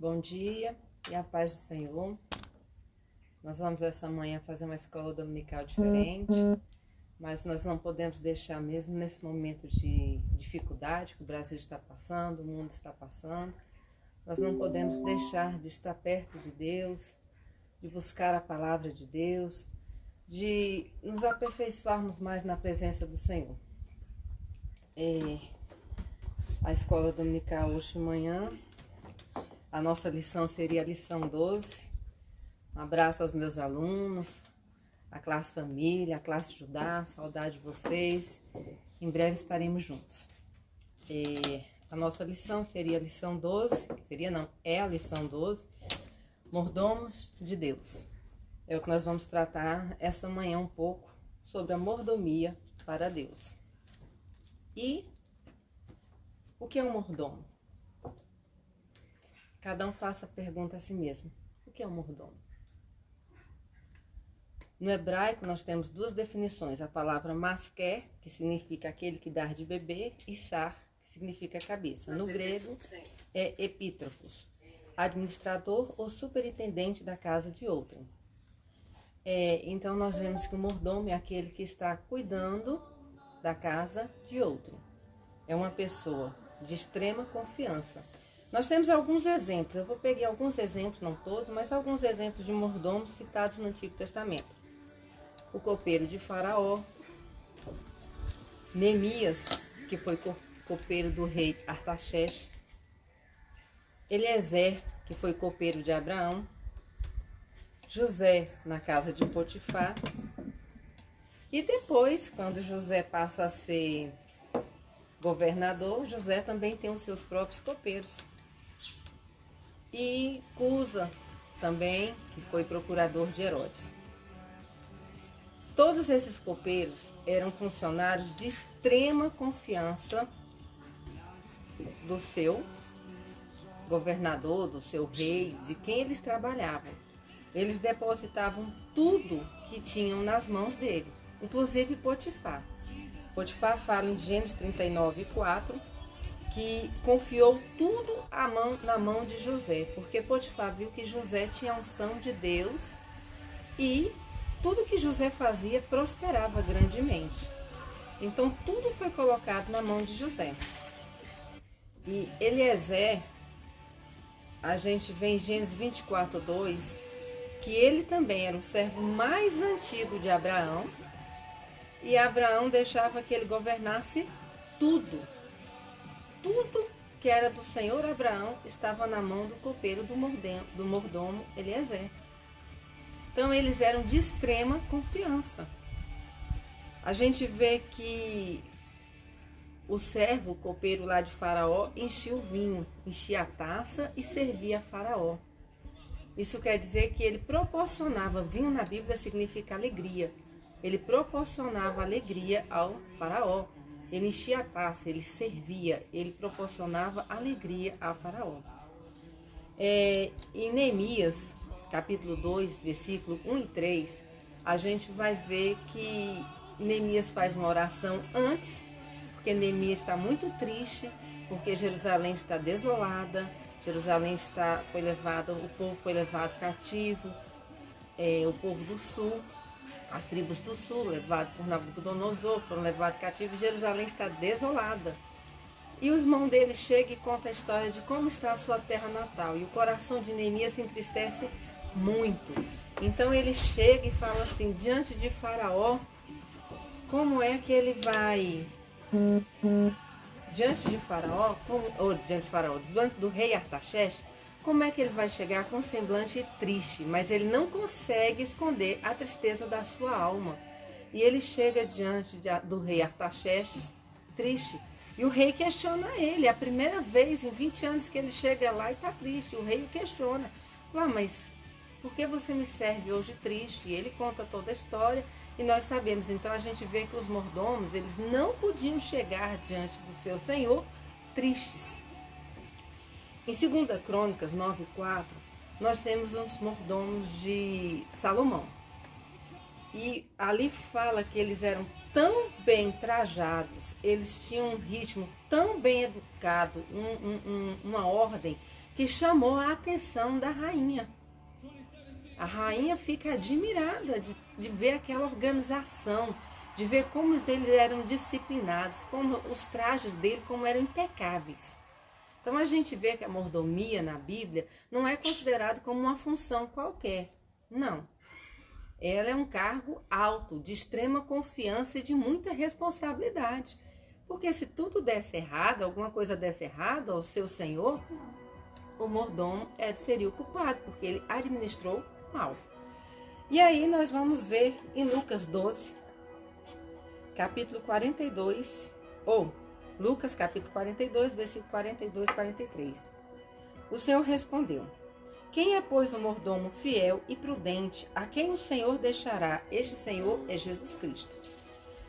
Bom dia e a paz do Senhor. Nós vamos essa manhã fazer uma escola dominical diferente, mas nós não podemos deixar, mesmo nesse momento de dificuldade que o Brasil está passando, o mundo está passando, nós não podemos deixar de estar perto de Deus, de buscar a palavra de Deus, de nos aperfeiçoarmos mais na presença do Senhor. A escola dominical hoje de manhã, a nossa lição seria a lição 12. Um abraço aos meus alunos, a classe família, a classe Judá, saudade de vocês. Em breve estaremos juntos. A nossa lição seria a lição 12, é a lição 12, mordomos de Deus. É o que nós vamos tratar esta manhã um pouco sobre a mordomia para Deus. E o que é um mordomo? Cada um faça a pergunta a si mesmo. O que é um mordomo? No hebraico nós temos duas definições. A palavra masqué, que significa aquele que dá de beber, e sar, que significa cabeça. No grego é epítrofos, administrador ou superintendente da casa de outrem. Então nós vemos que o mordomo é aquele que está cuidando da casa de outrem. É uma pessoa de extrema confiança. Nós temos alguns exemplos, eu vou pegar alguns exemplos, não todos, mas alguns exemplos de mordomos citados no Antigo Testamento. O copeiro de Faraó, Neemias, que foi copeiro do rei Artaxerxes, Eliezer, que foi copeiro de Abraão, José na casa de Potifar, e depois, quando José passa a ser governador, José também tem os seus próprios copeiros. E Cusa também, que foi procurador de Herodes. Todos esses copeiros eram funcionários de extrema confiança do seu governador, do seu rei, de quem eles trabalhavam. Eles depositavam tudo que tinham nas mãos dele, inclusive Potifar. Potifar fala em Gênesis 39:4 que confiou tudo na mão de José, porque Potifar viu que José tinha a unção de Deus e tudo que José fazia prosperava grandemente. Então tudo foi colocado na mão de José. E Eliezer, a gente vê em Gênesis 24:2 que ele também era o servo mais antigo de Abraão, e Abraão deixava que ele governasse tudo. Tudo que era do Senhor Abraão estava na mão do copeiro do mordomo Eliezer. Então eles eram de extrema confiança. A gente vê que o servo, o copeiro lá de Faraó, enchia o vinho, enchia a taça e servia a Faraó. Isso quer dizer que ele proporcionava, vinho na Bíblia significa alegria. Ele proporcionava alegria ao Faraó. Ele enchia a taça, ele servia, ele proporcionava alegria a Faraó. Em Neemias, capítulo 2, versículo 1 e 3, a gente vai ver que Neemias faz uma oração antes, porque Neemias está muito triste, porque Jerusalém está desolada, Jerusalém o povo foi levado cativo, o povo do sul. As tribos do sul, levadas por Nabucodonosor, foram levadas cativos e Jerusalém está desolada. E o irmão dele chega e conta a história de como está a sua terra natal. E o coração de Neemias se entristece muito. Então ele chega e fala assim, diante de Faraó, como é que ele vai... Diante do rei Artaxerxes, como é que ele vai chegar com um semblante triste, mas ele não consegue esconder a tristeza da sua alma. E ele chega diante do rei Artaxerxes triste. E o rei questiona ele. É a primeira vez em 20 anos que ele chega lá e está triste. O rei o questiona. Mas por que você me serve hoje triste? E ele conta toda a história e nós sabemos. Então a gente vê que os mordomos, eles não podiam chegar diante do seu senhor tristes. Em 2 Crônicas 9:4, nós temos os mordomos de Salomão. E ali fala que eles eram tão bem trajados, eles tinham um ritmo tão bem educado, uma ordem que chamou a atenção da rainha. A rainha fica admirada de ver aquela organização, de ver como eles eram disciplinados, como os trajes dele como eram impecáveis. Então a gente vê que a mordomia na Bíblia não é considerado como uma função qualquer, não. Ela é um cargo alto, de extrema confiança e de muita responsabilidade. Porque se tudo desse errado, alguma coisa desse errado ao seu senhor, o mordomo seria o culpado, porque ele administrou mal. E aí nós vamos ver em Lucas 12, capítulo 42, ou Lucas capítulo 42, versículo 42 e 43. O Senhor respondeu: quem é, pois, o mordomo fiel e prudente, a quem o Senhor deixará? Este Senhor é Jesus Cristo.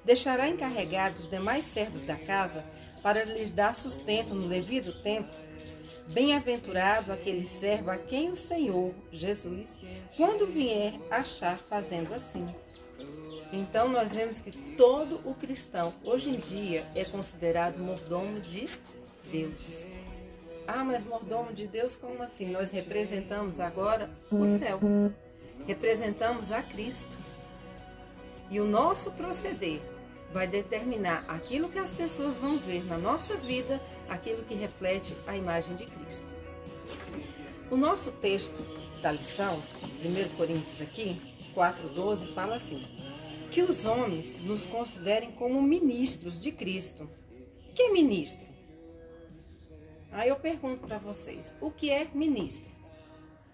Deixará encarregados os demais servos da casa para lhes dar sustento no devido tempo? Bem-aventurado aquele servo a quem o Senhor, Jesus, quando vier, achar fazendo assim. Então nós vemos que todo o cristão, hoje em dia, é considerado mordomo de Deus. Ah, mas mordomo de Deus, como assim? Nós representamos agora o céu. Representamos a Cristo. E o nosso proceder vai determinar aquilo que as pessoas vão ver na nossa vida, aquilo que reflete a imagem de Cristo. O nosso texto da lição, 1 Coríntios aqui, 4:12, fala assim: que os homens nos considerem como ministros de Cristo. O que é ministro? Aí eu pergunto para vocês, o que é ministro?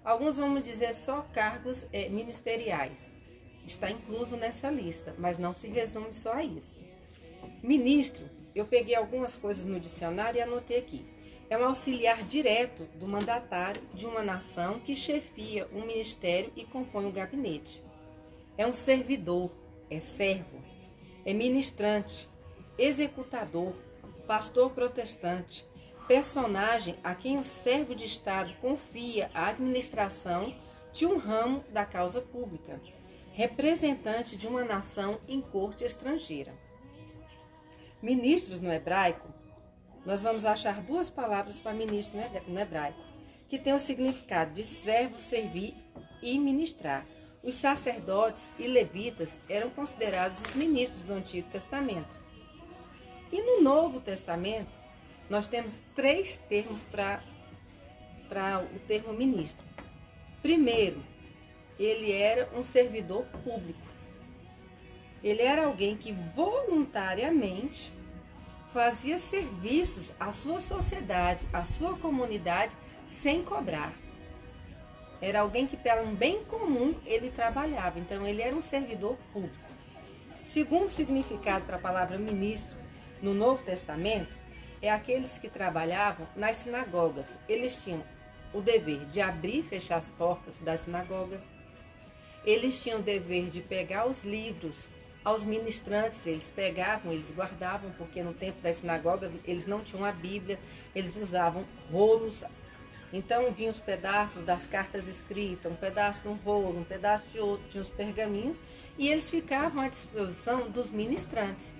Alguns vão me dizer só cargos ministeriais. Está incluso nessa lista, mas não se resume só a isso. Ministro, eu peguei algumas coisas no dicionário e anotei aqui. É um auxiliar direto do mandatário de uma nação que chefia um ministério e compõe um gabinete. É um servidor, é servo, é ministrante, executador, pastor protestante, personagem a quem o servo de Estado confia a administração de um ramo da causa pública, representante de uma nação em corte estrangeira. Ministros no hebraico, nós vamos achar duas palavras para ministro no hebraico, que tem o significado de servo, servir e ministrar. Os sacerdotes e levitas eram considerados os ministros do Antigo Testamento. E no Novo Testamento, nós temos 3 termos para o termo ministro. Primeiro, ele era um servidor público. Ele era alguém que voluntariamente fazia serviços à sua sociedade, à sua comunidade, sem cobrar. Era alguém que, pelo um bem comum, ele trabalhava. Então, ele era um servidor público. Segundo significado para a palavra ministro no Novo Testamento, é aqueles que trabalhavam nas sinagogas. Eles tinham o dever de abrir e fechar as portas da sinagoga. Eles tinham o dever de pegar os livros aos ministrantes. Eles pegavam, eles guardavam, porque no tempo das sinagogas eles não tinham a Bíblia, eles usavam rolos. Então vinham os pedaços das cartas escritas, um pedaço de um rolo, um pedaço de outro, tinha os pergaminhos, e eles ficavam à disposição dos ministrantes,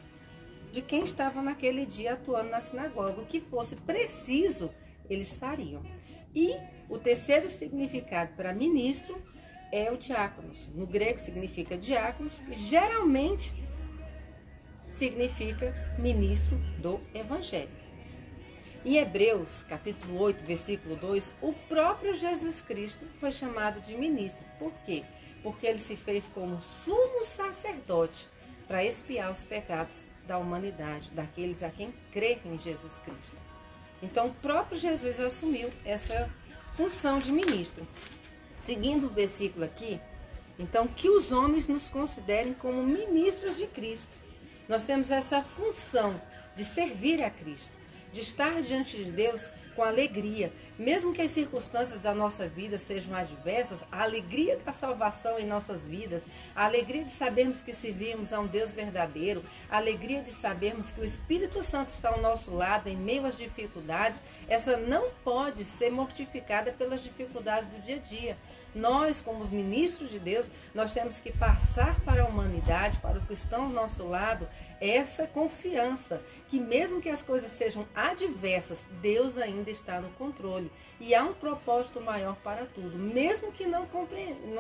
de quem estava naquele dia atuando na sinagoga. O que fosse preciso, eles fariam. E o terceiro significado para ministro é o diáconos. No grego significa diáconos, e geralmente significa ministro do Evangelho. Em Hebreus, capítulo 8, versículo 2, o próprio Jesus Cristo foi chamado de ministro. Por quê? Porque ele se fez como sumo sacerdote para expiar os pecados da humanidade, daqueles a quem crê em Jesus Cristo. Então, o próprio Jesus assumiu essa função de ministro. Seguindo o versículo aqui, então, que os homens nos considerem como ministros de Cristo. Nós temos essa função de servir a Cristo. de estar diante de Deus com alegria. Mesmo que as circunstâncias da nossa vida sejam adversas, a alegria da salvação em nossas vidas, a alegria de sabermos que servimos a um Deus verdadeiro, a alegria de sabermos que o Espírito Santo está ao nosso lado em meio às dificuldades, essa não pode ser mortificada pelas dificuldades do dia a dia. Nós, como os ministros de Deus, nós temos que passar para a humanidade, para os que estão ao nosso lado, essa confiança, que mesmo que as coisas sejam adversas, Deus ainda está no controle. E há um propósito maior para tudo, mesmo que não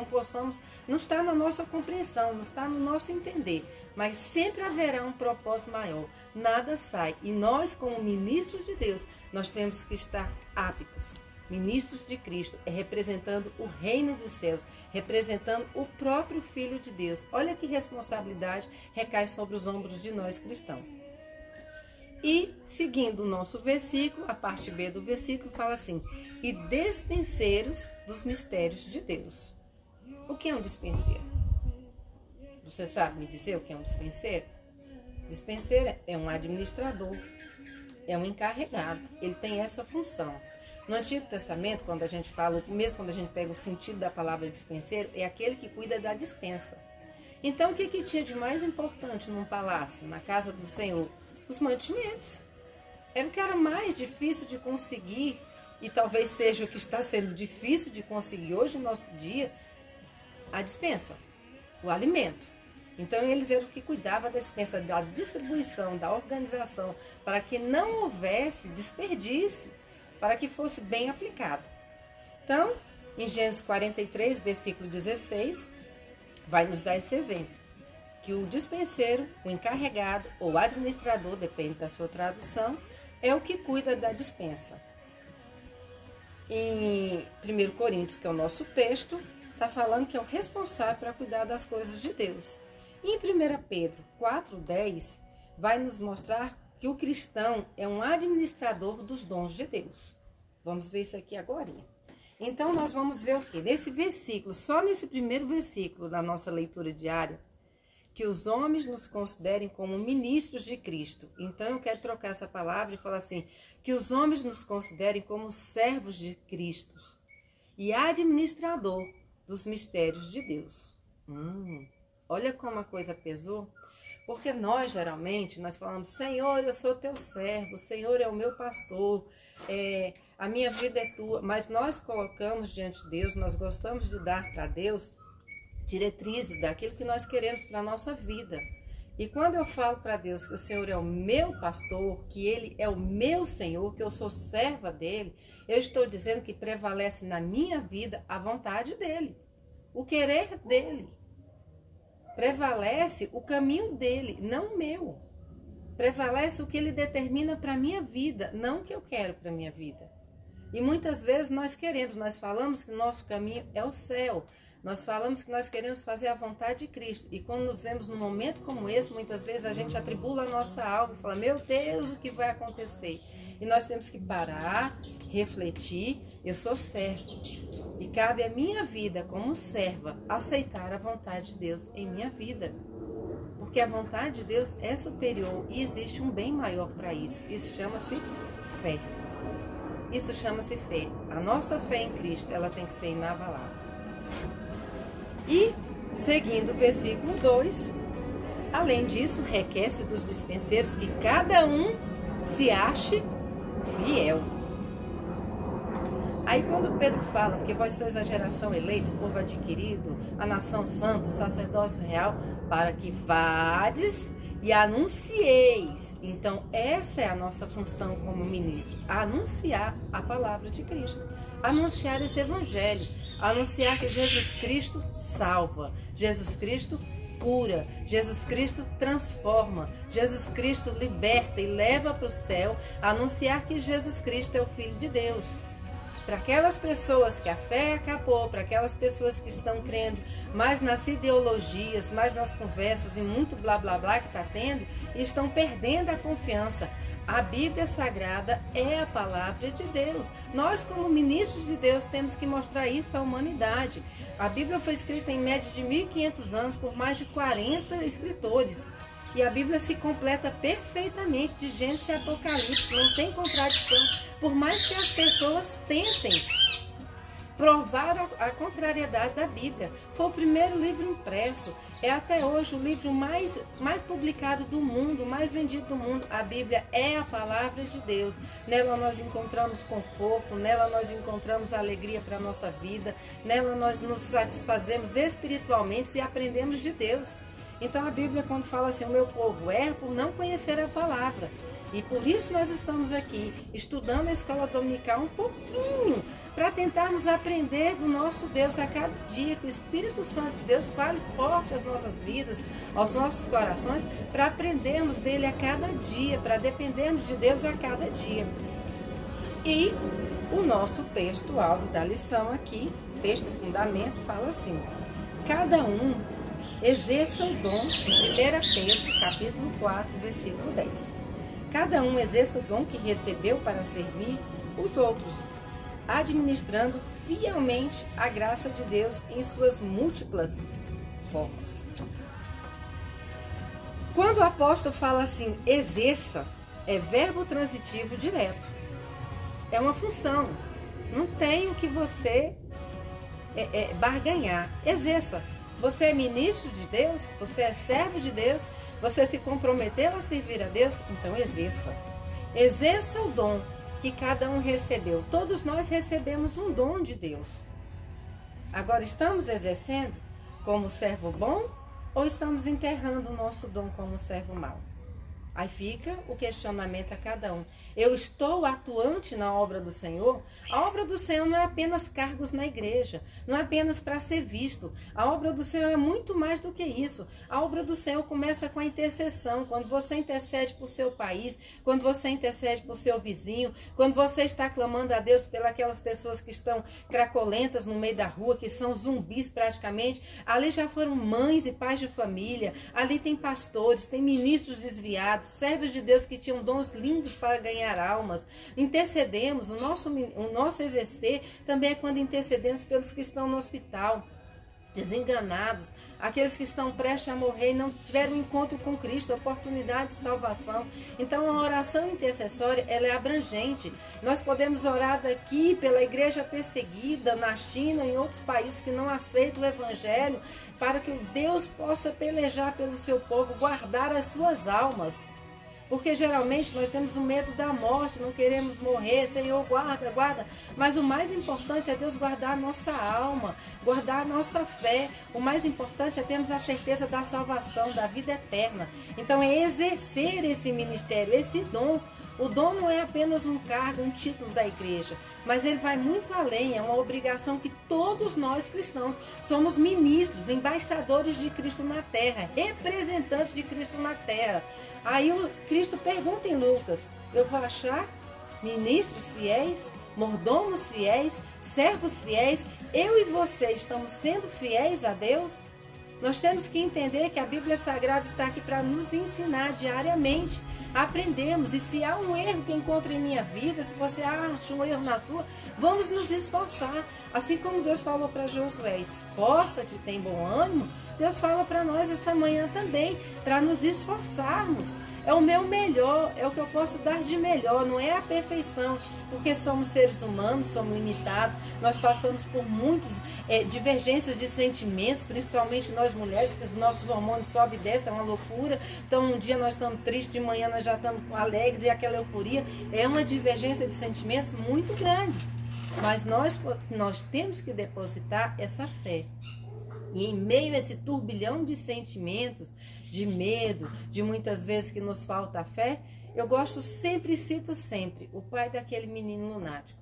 possamos, não está na nossa compreensão, não está no nosso entender, mas sempre haverá um propósito maior. Nada sai. E nós, como ministros de Deus, nós temos que estar aptos. Ministros de Cristo é representando o reino dos céus, representando o próprio Filho de Deus. Olha que responsabilidade recai sobre os ombros de nós cristãos. E, seguindo o nosso versículo, a parte B do versículo fala assim: e dispenseiros dos mistérios de Deus. O que é um dispenseiro? Você sabe me dizer o que é um dispenseiro? Dispenseiro é um administrador, é um encarregado, ele tem essa função. No Antigo Testamento, quando a gente fala, mesmo quando a gente pega o sentido da palavra dispenseiro, é aquele que cuida da dispensa. Então, o que tinha de mais importante num palácio, na casa do Senhor? Os mantimentos. Era o que era mais difícil de conseguir, e talvez seja o que está sendo difícil de conseguir hoje no nosso dia, a dispensa, o alimento. Então, eles eram os que cuidavam da dispensa, da distribuição, da organização, para que não houvesse desperdício, para que fosse bem aplicado. Então, em Gênesis 43, versículo 16, vai nos dar esse exemplo, que o dispenseiro, o encarregado ou administrador, depende da sua tradução, é o que cuida da dispensa. Em 1 Coríntios, que é o nosso texto, está falando que é o responsável para cuidar das coisas de Deus. E em 1 Pedro 4,10, vai nos mostrar que o cristão é um administrador dos dons de Deus. Vamos ver isso aqui agora. Então, nós vamos ver o quê? Nesse versículo, só nesse primeiro versículo da nossa leitura diária, que os homens nos considerem como ministros de Cristo. Então, eu quero trocar essa palavra e falar assim, que os homens nos considerem como servos de Cristo e administrador dos mistérios de Deus. Olha como a coisa pesou. Porque nós, geralmente, nós falamos, Senhor, eu sou teu servo, o Senhor é o meu pastor, a minha vida é tua. Mas nós colocamos diante de Deus, nós gostamos de dar para Deus diretrizes daquilo que nós queremos para a nossa vida. E quando eu falo para Deus que o Senhor é o meu pastor, que Ele é o meu Senhor, que eu sou serva dEle, eu estou dizendo que prevalece na minha vida a vontade dEle, o querer dEle. Prevalece o caminho dele, não o meu. Prevalece o que ele determina para a minha vida, não o que eu quero para a minha vida. E muitas vezes nós falamos que o nosso caminho é o céu. Nós falamos que nós queremos fazer a vontade de Cristo. E quando nos vemos num momento como esse, muitas vezes a gente atribula a nossa alma e fala, meu Deus, o que vai acontecer? E nós temos que parar, refletir, eu sou servo. E cabe à minha vida, como serva, aceitar a vontade de Deus em minha vida. Porque a vontade de Deus é superior e existe um bem maior para isso. Isso chama-se fé. Isso chama-se fé. A nossa fé em Cristo, ela tem que ser inabalável. E, seguindo o versículo 2, além disso, requer-se dos dispenseiros que cada um se ache fiel. Aí quando Pedro fala, porque vós sois a geração eleita, o povo adquirido, a nação santa, o sacerdócio real, para que vades e anuncieis. Então essa é a nossa função como ministro, anunciar a palavra de Cristo, anunciar esse evangelho, anunciar que Jesus Cristo salva, Jesus Cristo cura, Jesus Cristo transforma, Jesus Cristo liberta e leva para o céu, anunciar que Jesus Cristo é o Filho de Deus. Para aquelas pessoas que a fé acabou, para aquelas pessoas que estão crendo mais nas ideologias, mais nas conversas e muito blá blá blá que está tendo, e estão perdendo a confiança. A Bíblia Sagrada é a palavra de Deus. Nós, como ministros de Deus, temos que mostrar isso à humanidade. A Bíblia foi escrita em média de 1.500 anos por mais de 40 escritores. E a Bíblia se completa perfeitamente de Gênesis e Apocalipse, não tem contradição. Por mais que as pessoas tentem provar a contrariedade da Bíblia. Foi o primeiro livro impresso. É até hoje o livro mais publicado do mundo, mais vendido do mundo. A Bíblia é a palavra de Deus. Nela nós encontramos conforto, nela nós encontramos alegria para a nossa vida, nela nós nos satisfazemos espiritualmente e aprendemos de Deus. Então a Bíblia, quando fala assim, o meu povo erra por não conhecer a palavra. E por isso nós estamos aqui, estudando a escola dominical um pouquinho, para tentarmos aprender do nosso Deus a cada dia, que o Espírito Santo de Deus fale forte às nossas vidas, aos nossos corações, para aprendermos dele a cada dia, para dependermos de Deus a cada dia. E o nosso texto áudio da lição aqui, texto fundamento, fala assim: cada um exerça o dom, 1 Pedro, capítulo 4, versículo 10. Cada um exerça o dom que recebeu para servir os outros, administrando fielmente a graça de Deus em suas múltiplas formas. Quando o apóstolo fala assim, exerça, é verbo transitivo direto. É uma função. Não tem o que você barganhar. Exerça. Você é ministro de Deus, você é servo de Deus, você se comprometeu a servir a Deus, então exerça. Exerça o dom que cada um recebeu. Todos nós recebemos um dom de Deus. Agora, estamos exercendo como servo bom ou estamos enterrando o nosso dom como servo mau? Aí fica o questionamento a cada um. Eu estou atuante na obra do Senhor? A obra do Senhor não é apenas cargos na igreja, não é apenas para ser visto. A obra do Senhor é muito mais do que isso. A obra do Senhor começa com a intercessão. Quando você intercede por seu país, quando você intercede por seu vizinho, quando você está clamando a Deus pelas pessoas que estão cracolentas no meio da rua, que são zumbis praticamente, ali já foram mães e pais de família, ali tem pastores, tem ministros desviados, servos de Deus que tinham dons lindos para ganhar almas. Intercedemos, o nosso exercer também é quando intercedemos pelos que estão no hospital, desenganados, aqueles que estão prestes a morrer e não tiveram um encontro com Cristo, oportunidade de salvação. Então a oração intercessória, ela é abrangente. Nós podemos orar daqui pela igreja perseguida na China, em outros países que não aceitam o evangelho, para que Deus possa pelejar pelo seu povo, guardar as suas almas. Porque geralmente nós temos o medo da morte, não queremos morrer, Senhor, guarda, guarda. Mas o mais importante é Deus guardar a nossa alma, guardar a nossa fé. O mais importante é termos a certeza da salvação, da vida eterna. Então é exercer esse ministério, esse dom. O dom não é apenas um cargo, um título da igreja, mas ele vai muito além, é uma obrigação que todos nós cristãos somos ministros, embaixadores de Cristo na terra, representantes de Cristo na terra. Aí o Cristo pergunta em Lucas, eu vou achar ministros fiéis, mordomos fiéis, servos fiéis, eu e você estamos sendo fiéis a Deus? Nós temos que entender que a Bíblia Sagrada está aqui para nos ensinar diariamente, aprendemos. E se há um erro que encontro em minha vida, se você acha um erro na sua, vamos nos esforçar. Assim como Deus falou para Josué, esforça-te, tem bom ânimo, Deus fala para nós essa manhã também, para nos esforçarmos. É o meu melhor, é o que eu posso dar de melhor, não é a perfeição, porque somos seres humanos, somos limitados, nós passamos por muitas divergências de sentimentos, principalmente nós mulheres, que os nossos hormônios sobem e descem, é uma loucura. Então um dia nós estamos tristes, de manhã nós já estamos alegres, e aquela euforia é uma divergência de sentimentos muito grande. Mas nós temos que depositar essa fé. E em meio a esse turbilhão de sentimentos, de medo, de muitas vezes que nos falta a fé, eu gosto sempre e cito sempre o pai daquele menino lunático.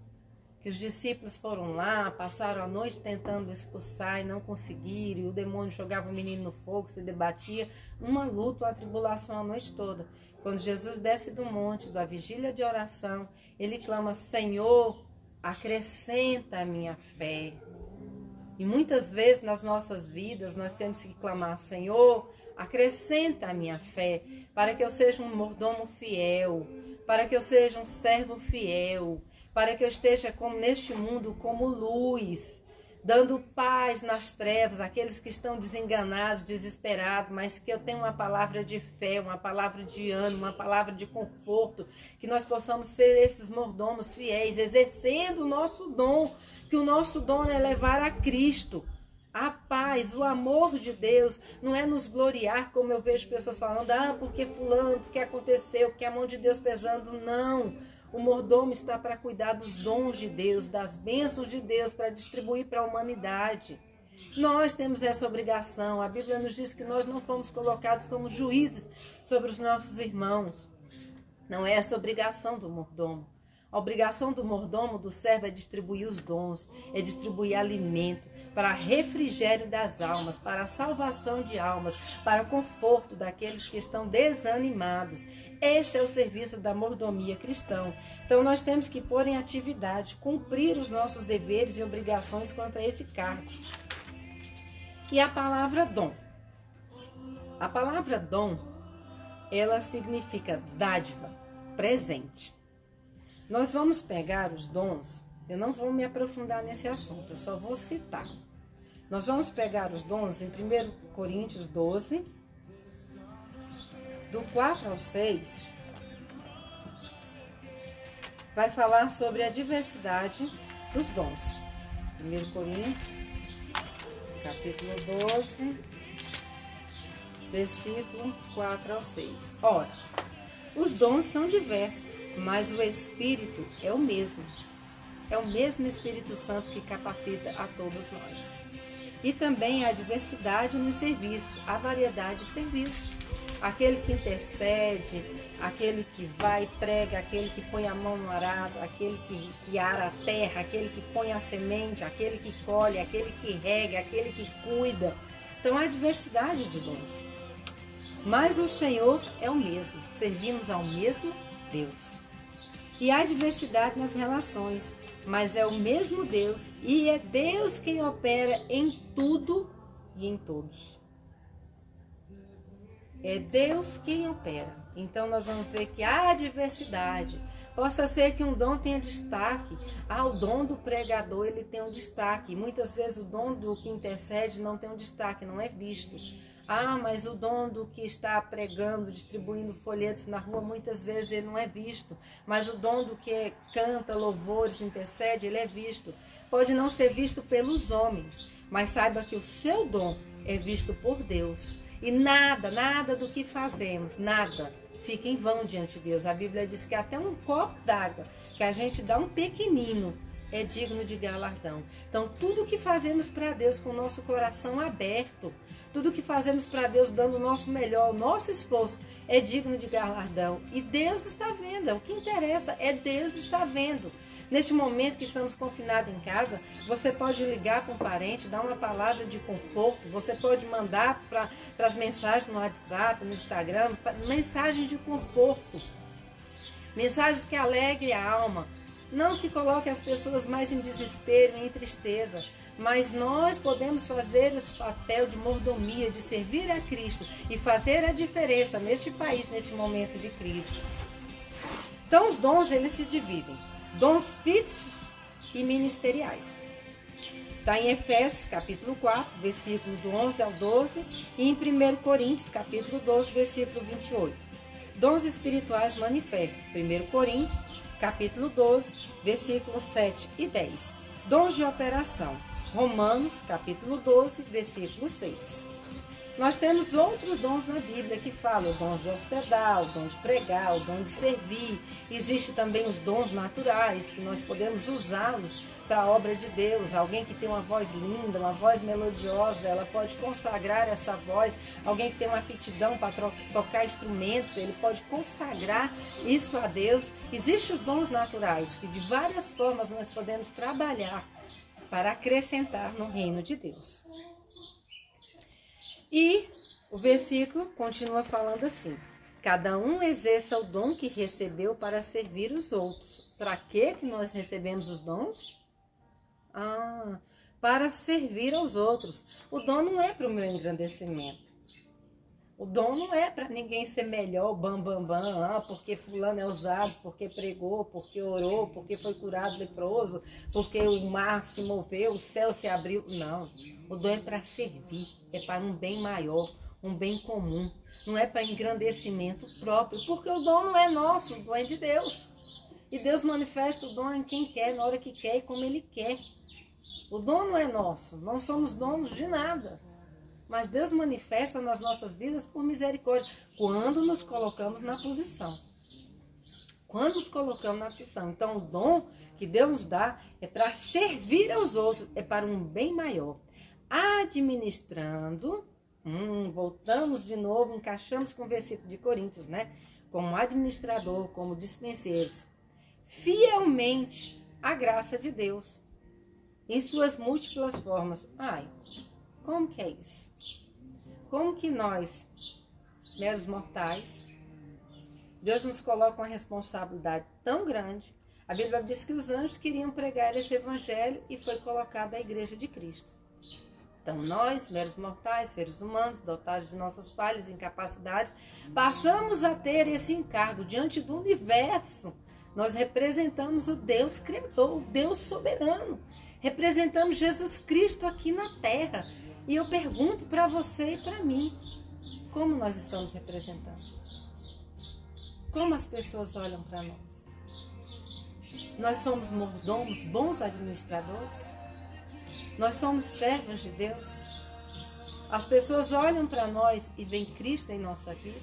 Que os discípulos foram lá, passaram a noite tentando expulsar e não conseguiram, e o demônio jogava o menino no fogo, se debatia, uma luta, uma tribulação a noite toda. Quando Jesus desce do monte, da vigília de oração, ele clama, Senhor, acrescenta a minha fé. E muitas vezes nas nossas vidas nós temos que clamar, Senhor, acrescenta a minha fé, para que eu seja um mordomo fiel, para que eu seja um servo fiel, para que eu esteja neste mundo como luz, dando paz nas trevas, aqueles que estão desenganados, desesperados, mas que eu tenho uma palavra de fé, uma palavra de ânimo, uma palavra de conforto, que nós possamos ser esses mordomos fiéis, exercendo o nosso dom, que o nosso dom é levar a Cristo. A paz, o amor de Deus, não é nos gloriar, como eu vejo pessoas falando, porque fulano, porque aconteceu, porque a mão de Deus pesando, não. O mordomo está para cuidar dos dons de Deus, das bênçãos de Deus, para distribuir para a humanidade. Nós temos essa obrigação. A Bíblia nos diz que nós não fomos colocados como juízes sobre os nossos irmãos. Não é essa a obrigação do mordomo. A obrigação do mordomo, do servo, é distribuir os dons, é distribuir alimento, para refrigério das almas, para a salvação de almas, para o conforto daqueles que estão desanimados. Esse é o serviço da mordomia cristã. Então nós temos que pôr em atividade, cumprir os nossos deveres e obrigações quanto a esse cargo. E a palavra dom. A palavra dom, ela significa dádiva, presente. Nós vamos pegar os dons, eu não vou me aprofundar nesse assunto, eu só vou citar. Nós vamos pegar os dons em 1 Coríntios 12, do 4 ao 6, vai falar sobre a diversidade dos dons. 1 Coríntios, capítulo 12, versículo 4 ao 6. Ora, os dons são diversos, mas o Espírito é o mesmo. É o mesmo Espírito Santo que capacita a todos nós. E também a diversidade no serviço, a variedade de serviço. Aquele que intercede, aquele que vai e prega, aquele que põe a mão no arado, aquele que ara a terra, aquele que põe a semente, aquele que colhe, aquele que rega, aquele que cuida. Então há diversidade de dons. Mas o Senhor é o mesmo, servimos ao mesmo Deus. E há diversidade nas relações, mas é o mesmo Deus e é Deus quem opera em tudo e em todos. É Deus quem opera. Então nós vamos ver que há diversidade. Possa ser que um dom tenha destaque. O dom do pregador, ele tem um destaque. Muitas vezes o dom do que intercede não tem um destaque, não é visto. Mas o dom do que está pregando, distribuindo folhetos na rua, muitas vezes ele não é visto. Mas o dom do que canta louvores, intercede, ele é visto. Pode não ser visto pelos homens, mas saiba que o seu dom é visto por Deus. E nada do que fazemos, nada, fica em vão diante de Deus. A Bíblia diz que até um copo d'água que a gente dá um pequenino é digno de galardão. Então, tudo que fazemos para Deus com o nosso coração aberto, tudo que fazemos para Deus dando o nosso melhor, o nosso esforço, é digno de galardão. E Deus está vendo, é o que interessa, é Deus está vendo. Neste momento que estamos confinados em casa, você pode ligar para um parente, dar uma palavra de conforto, você pode mandar para as mensagens no WhatsApp, no Instagram, mensagens de conforto, mensagens que alegrem a alma, não que coloquem as pessoas mais em desespero e em tristeza, mas nós podemos fazer esse papel de mordomia, de servir a Cristo e fazer a diferença neste país, neste momento de crise. Então os dons, eles se dividem. Dons fixos e ministeriais. Está em Efésios, capítulo 4, versículo do 11 ao 12, e em 1 Coríntios, capítulo 12, versículo 28. Dons espirituais manifestos. 1 Coríntios, capítulo 12, versículos 7 e 10. Dons de operação. Romanos, capítulo 12, versículo 6. Nós temos outros dons na Bíblia que falam o dom de hospedar, o dom de pregar, o dom de servir. Existem também os dons naturais, que nós podemos usá-los para a obra de Deus. Alguém que tem uma voz linda, uma voz melodiosa, ela pode consagrar essa voz. Alguém que tem uma aptidão para tocar instrumentos, ele pode consagrar isso a Deus. Existem os dons naturais, que de várias formas nós podemos trabalhar para acrescentar no reino de Deus. E o versículo continua falando assim: cada um exerça o dom que recebeu para servir os outros. Para que nós recebemos os dons? Para servir aos outros. O dom não é para o meu engrandecimento. O dom não é para ninguém ser melhor, bam, bam, bam, porque fulano é usado, porque pregou, porque orou, porque foi curado leproso, porque o mar se moveu, o céu se abriu. Não, o dom é para servir, é para um bem maior, um bem comum. Não é para engrandecimento próprio, porque o dom não é nosso, o dom é de Deus. E Deus manifesta o dom em quem quer, na hora que quer e como Ele quer. O dom não é nosso, não somos donos de nada. Mas Deus manifesta nas nossas vidas por misericórdia, quando nos colocamos na posição. Quando nos colocamos na posição. Então, o dom que Deus nos dá é para servir aos outros, é para um bem maior. Administrando, voltamos de novo, encaixamos com o versículo de Coríntios, né? Como administrador, como dispenseiros, fielmente a graça de Deus, em suas múltiplas formas. Ai, como que é isso? Como que nós, meros mortais, Deus nos coloca uma responsabilidade tão grande. A Bíblia diz que os anjos queriam pregar esse evangelho e foi colocada a igreja de Cristo. Então nós, meros mortais, seres humanos, dotados de nossas falhas e incapacidades, passamos a ter esse encargo diante do universo. Nós representamos o Deus Criador, o Deus soberano. Representamos Jesus Cristo aqui na terra. E eu pergunto para você e para mim, como nós estamos representando? Como as pessoas olham para nós? Nós somos mordomos, bons administradores? Nós somos servos de Deus? As pessoas olham para nós e veem Cristo em nossa vida?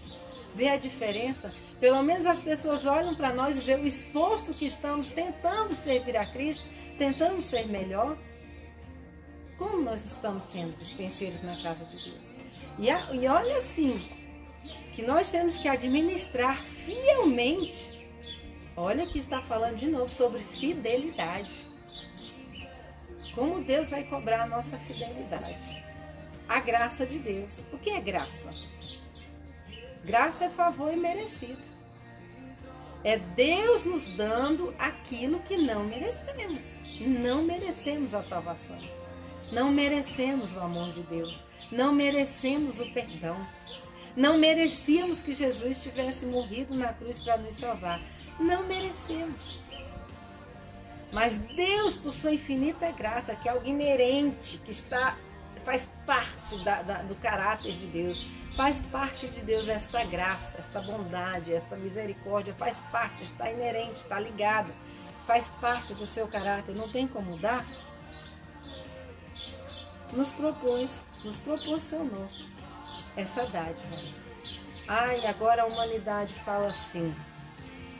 Vê a diferença? Pelo menos as pessoas olham para nós e veem o esforço que estamos tentando servir a Cristo, tentando ser melhor? Como nós estamos sendo dispenseiros na casa de Deus? E olha assim, que nós temos que administrar fielmente. Olha que está falando de novo sobre fidelidade. Como Deus vai cobrar a nossa fidelidade? A graça de Deus. O que é graça? Graça é favor imerecido. É Deus nos dando aquilo que não merecemos. Não merecemos a salvação. Não merecemos o amor de Deus. Não merecemos o perdão. Não merecíamos que Jesus tivesse morrido na cruz para nos salvar. Não merecemos. Mas Deus, por sua infinita graça, que é algo inerente, que faz parte do caráter de Deus, faz parte de Deus esta graça, esta bondade, esta misericórdia, faz parte, está inerente, está ligado, faz parte do seu caráter, não tem como mudar. Nos proporcionou essa dádiva. Ai, agora a humanidade fala assim,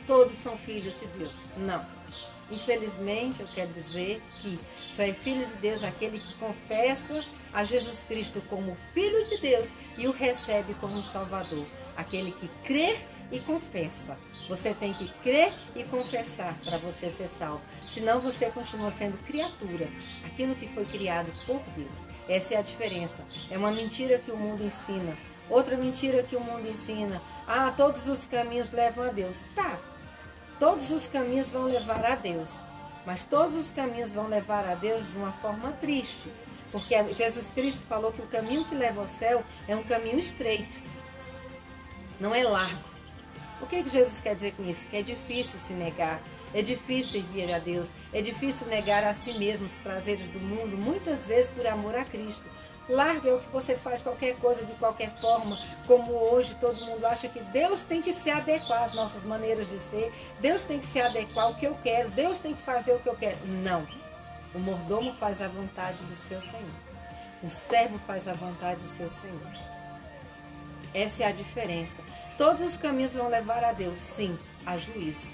todos são filhos de Deus. Não. Infelizmente, eu quero dizer que só é filho de Deus aquele que confessa a Jesus Cristo como Filho de Deus e o recebe como Salvador. Aquele que crê e confessa. Você tem que crer e confessar para você ser salvo. Senão você continua sendo criatura, aquilo que foi criado por Deus. Essa é a diferença. É uma mentira que o mundo ensina. Outra mentira que o mundo ensina. Ah, todos os caminhos levam a Deus. Tá. Todos os caminhos vão levar a Deus. Mas todos os caminhos vão levar a Deus de uma forma triste. Porque Jesus Cristo falou que o caminho que leva ao céu é um caminho estreito. Não é largo. O que Jesus quer dizer com isso? Que é difícil se negar, é difícil servir a Deus, é difícil negar a si mesmo os prazeres do mundo, muitas vezes por amor a Cristo. Larga é o que você faz, qualquer coisa, de qualquer forma, como hoje todo mundo acha que Deus tem que se adequar às nossas maneiras de ser, Deus tem que se adequar ao que eu quero, Deus tem que fazer o que eu quero. Não. O mordomo faz a vontade do seu Senhor. O servo faz a vontade do seu Senhor. Essa é a diferença. Todos os caminhos vão levar a Deus, sim, a juízo.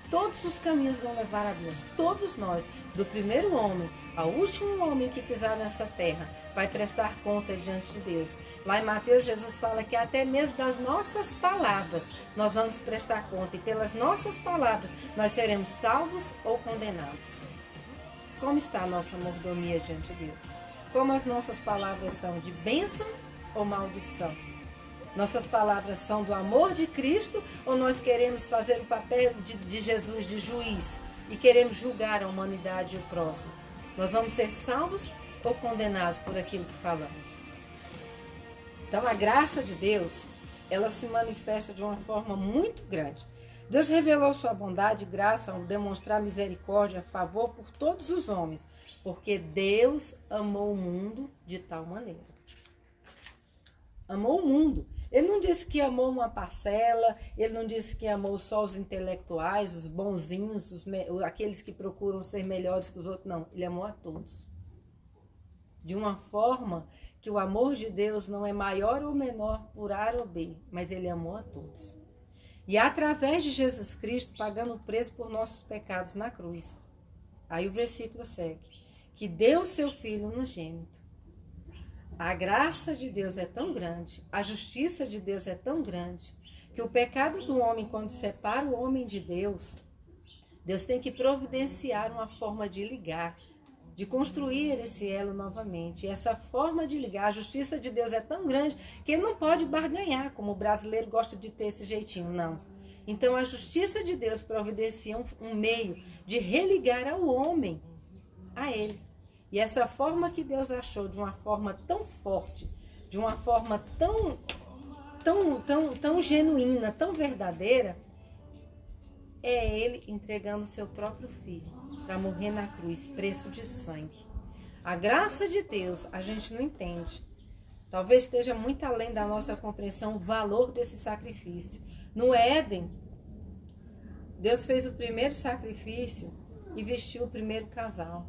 Todos os caminhos vão levar a Deus. Todos nós, do primeiro homem ao último homem que pisar nessa terra, vai prestar contas diante de Deus. Lá em Mateus, Jesus fala que até mesmo das nossas palavras nós vamos prestar conta. E pelas nossas palavras nós seremos salvos ou condenados. Como está a nossa mordomia diante de Deus? Como as nossas palavras são de bênção ou maldição? Nossas palavras são do amor de Cristo ou nós queremos fazer o papel de Jesus, de juiz, e queremos julgar a humanidade e o próximo? Nós vamos ser salvos ou condenados por aquilo que falamos? Então a graça de Deus, ela se manifesta de uma forma muito grande. Deus revelou sua bondade e graça ao demonstrar misericórdia a favor por todos os homens, porque Deus amou o mundo de tal maneira. Amou o mundo. Ele não disse que amou uma parcela, ele não disse que amou só os intelectuais, os bonzinhos, aqueles que procuram ser melhores que os outros. Não, ele amou a todos. De uma forma que o amor de Deus não é maior ou menor por A ou B, mas ele amou a todos. E através de Jesus Cristo, pagando o preço por nossos pecados na cruz. Aí o versículo segue. Que deu seu Filho unigênito. A graça de Deus é tão grande, a justiça de Deus é tão grande, que o pecado do homem, quando separa o homem de Deus, Deus tem que providenciar uma forma de ligar, de construir esse elo novamente. E essa forma de ligar, a justiça de Deus é tão grande que ele não pode barganhar, como o brasileiro gosta de ter esse jeitinho, não. Então a justiça de Deus providencia um meio de religar ao homem a ele. E essa forma que Deus achou, de uma forma tão forte, de uma forma tão genuína, tão verdadeira, é ele entregando seu próprio filho para morrer na cruz, preço de sangue. A graça de Deus, a gente não entende. Talvez esteja muito além da nossa compreensão o valor desse sacrifício. No Éden, Deus fez o primeiro sacrifício e vestiu o primeiro casal.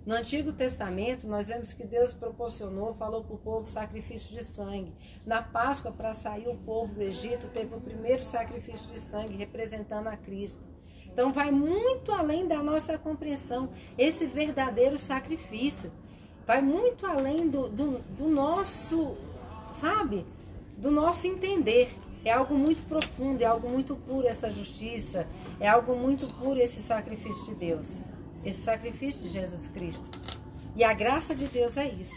No Antigo Testamento, nós vemos que Deus proporcionou, falou para o povo sacrifício de sangue. Na Páscoa, para sair o povo do Egito, teve o primeiro sacrifício de sangue, representando a Cristo. Então, vai muito além da nossa compreensão, esse verdadeiro sacrifício. Vai muito além do nosso, sabe? Do nosso entender. É algo muito profundo, é algo muito puro essa justiça, é algo muito puro esse sacrifício de Deus. Esse sacrifício de Jesus Cristo. E a graça de Deus é isso.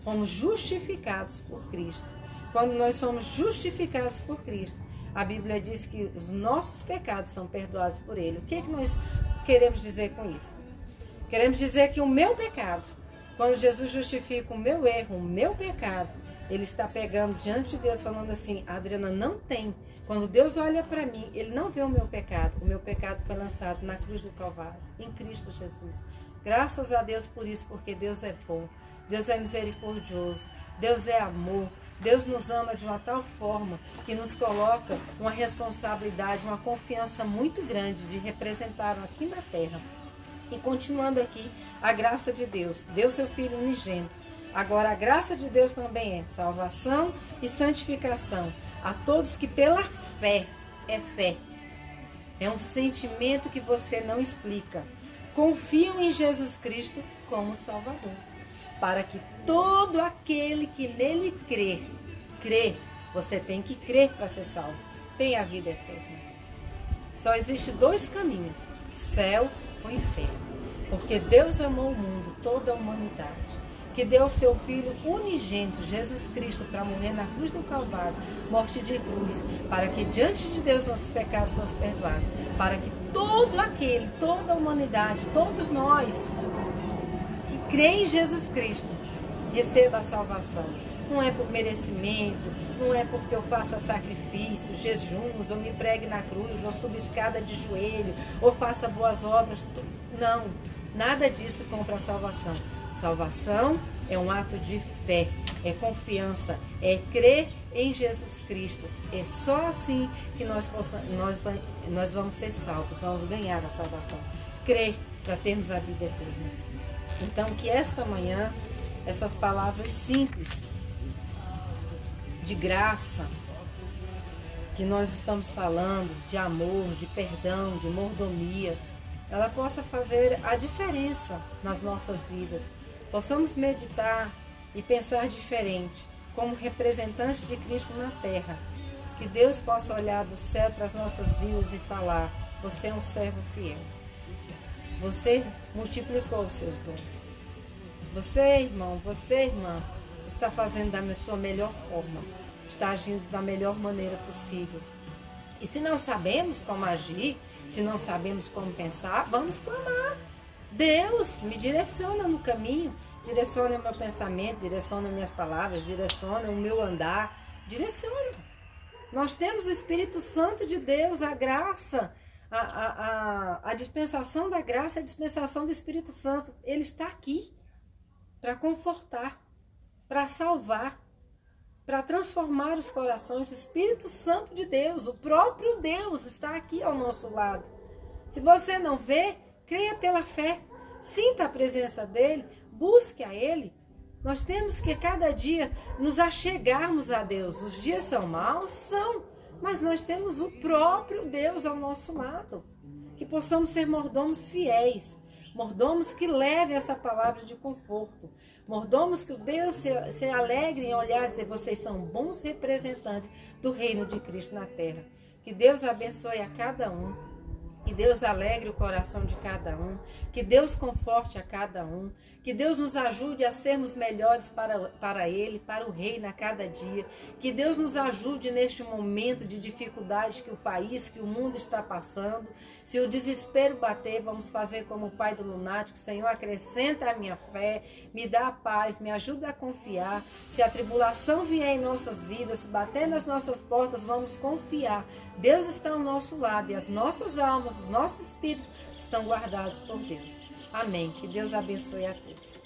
Fomos justificados por Cristo. Quando nós somos justificados por Cristo, a Bíblia diz que os nossos pecados são perdoados por Ele. O que é que nós queremos dizer com isso? Queremos dizer que o meu pecado, quando Jesus justifica o meu erro, o meu pecado, Ele está pegando diante de Deus falando assim, a Adriana não tem. Quando Deus olha para mim, Ele não vê o meu pecado. O meu pecado foi lançado na cruz do Calvário, em Cristo Jesus. Graças a Deus por isso, porque Deus é bom. Deus é misericordioso. Deus é amor. Deus nos ama de uma tal forma que nos coloca uma responsabilidade, uma confiança muito grande de representá-lo aqui na terra. E continuando aqui, a graça de Deus. Deu seu Filho unigênito. Agora, a graça de Deus também é salvação e santificação. A todos que pela fé, é um sentimento que você não explica, confiam em Jesus Cristo como Salvador, para que todo aquele que nele crê, você tem que crer para ser salvo, tem a vida eterna. Só existe dois caminhos, céu ou inferno, porque Deus amou o mundo, toda a humanidade, que deu o seu Filho unigênito, Jesus Cristo, para morrer na cruz do Calvário, morte de cruz, para que diante de Deus nossos pecados fossem perdoados, para que todo aquele, toda a humanidade, todos nós que creem em Jesus Cristo, receba a salvação. Não é por merecimento, não é porque eu faça sacrifícios, jejuns, ou me pregue na cruz, ou suba escada de joelho, ou faça boas obras. Não, nada disso compra a salvação. Salvação é um ato de fé, é confiança, é crer em Jesus Cristo. É só assim que nós vamos ser salvos, vamos ganhar a salvação. Crer para termos a vida eterna. Então, que esta manhã, essas palavras simples, de graça, que nós estamos falando, de amor, de perdão, de mordomia, ela possa fazer a diferença nas nossas vidas. Possamos meditar e pensar diferente, como representantes de Cristo na terra. Que Deus possa olhar do céu para as nossas vidas e falar, você é um servo fiel. Você multiplicou os seus dons. Você, irmão, você, irmã, está fazendo da sua melhor forma, está agindo da melhor maneira possível. E se não sabemos como agir, se não sabemos como pensar, vamos clamar. Deus me direciona no caminho, direciona o meu pensamento, direciona minhas palavras, direciona o meu andar, direciona. Nós temos o Espírito Santo de Deus, a graça, a dispensação da graça, a dispensação do Espírito Santo. Ele está aqui para confortar, para salvar, para transformar os corações. O Espírito Santo de Deus, o próprio Deus está aqui ao nosso lado. Se você não vê, creia pela fé, sinta a presença dele, busque a ele. Nós temos que cada dia nos achegarmos a Deus. Os dias são maus? São, mas nós temos o próprio Deus ao nosso lado. Que possamos ser mordomos fiéis, mordomos que levem essa palavra de conforto, mordomos que o Deus se alegre em olhar e dizer: vocês são bons representantes do reino de Cristo na terra. Que Deus abençoe a cada um. Que Deus alegre o coração de cada um, que Deus conforte a cada um, que Deus nos ajude a sermos melhores para Ele, para o Reino a cada dia, que Deus nos ajude neste momento de dificuldade que o país, que o mundo está passando. Se o desespero bater, vamos fazer como o pai do lunático: Senhor, acrescenta a minha fé, me dá a paz, me ajuda a confiar. Se a tribulação vier em nossas vidas, se bater nas nossas portas, vamos confiar. Deus está ao nosso lado e as nossas almas, os nossos espíritos estão guardados por Deus. Amém. Que Deus abençoe a todos.